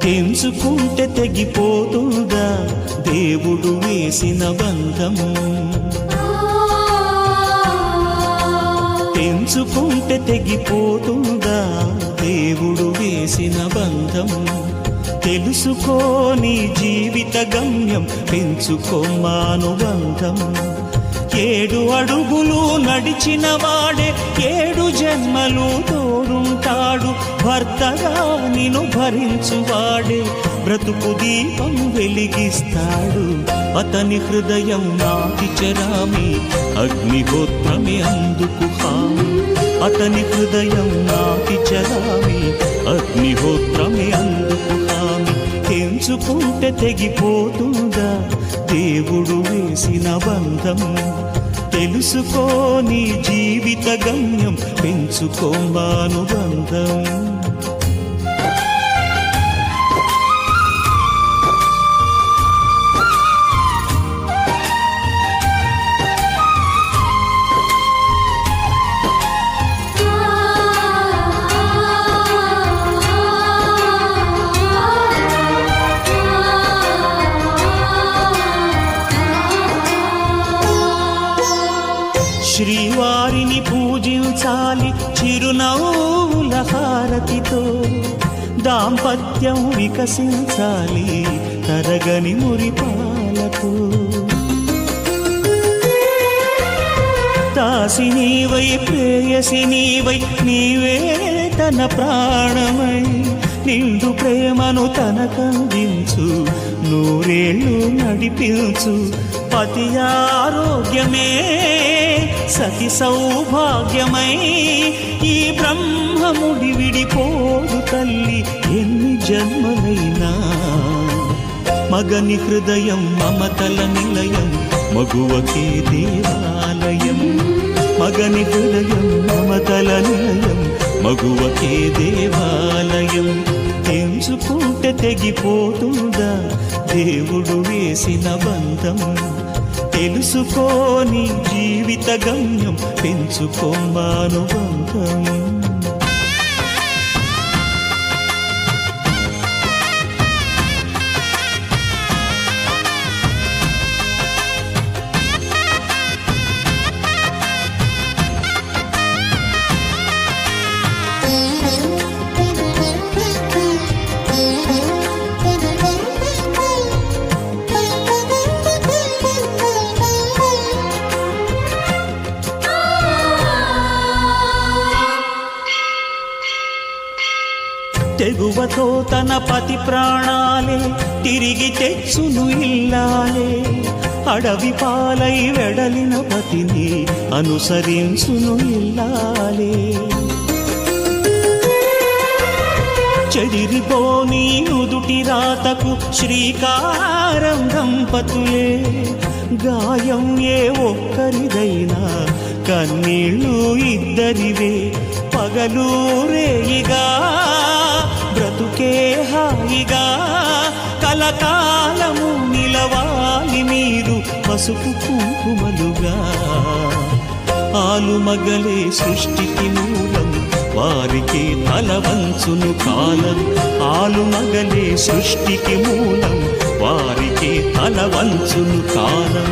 తెంచుకుంటే తెగిపోతుందా దేవుడు వేసిన బంధం? తెంచుకుంటే తెగిపోతుందా దేవుడు వేసిన బంధం? తెలుసుకోని జీవిత గమ్యం, పెంచుకోమానుబంధం. 7 అడుగులు నడిచిన వాడే 7 జన్మలు తోడుంటాడు. భర్తగా నిన్ను భరించువాడే బ్రతుకు దీపం వెలిగిస్తాడు. అతని హృదయం నాటి చెరామి, అగ్నిహోత్రమే అందుకు హామీ. అతని హృదయం నాటి చెరామి, అగ్నిహోత్రమే అందుకు హామీ. తెంచుకుంటే తెగిపోతుందా దేవుడు వేసిన బంధం? తెలుసుకోని జీవిత గమ్యం, పెంచుకోమానుబంధం. శ్రీవారిని పూజించాలి చిరునవ్వుల హారతితో. దాంపత్యం వికసించాలి తరగని మురిపాలతో. దాసి నీవై ప్రేయసి నీవై, నీవే తన ప్రాణమై. నిండు ప్రేమను తనకందించు, 100 ఏళ్ళు నడిపించు. పతి ఆరోగ్యమే సతి సౌభాగ్యమై. ఈ బ్రహ్మముడి విడిపోదు తల్లి ఎన్ని జన్మలైనా. మగని హృదయం మమతల నిలయం, మగువకే దేవాలయం. మగని హృదయం మమతల నిలయం, మగువకే దేవాలయం. తెంచుకుంటే తెగిపోతుందా దేవుడు వేసిన బంధం? తెలుసుకోని జీవిత గమ్యం, పెంచుకోమానుబంధం. తెగువతో తన పతి ప్రాణాలే తిరిగి తెచ్చును ఇల్లాలే. అడవి పాలై వెడలిన పతిని అనుసరించును ఇల్లాలే. చెదిరిపోని నుదుటి రాతకు శ్రీకారం దంపతులే. గాయం ఏ ఒక్కరిదైనా కన్నీళ్ళు ఇద్దరివే. పగలు రేయిగా బ్రతుకే హాయిగా, కలకాలము నిలవాలి మీరు పసుపు కుంకుమలుగా. ఆలుమగలే సృష్టికి మూలం, వారికి తల వంచును కాలం. ఆలుమగలే సృష్టికి మూలం, వారికి తల వంచును కాలం.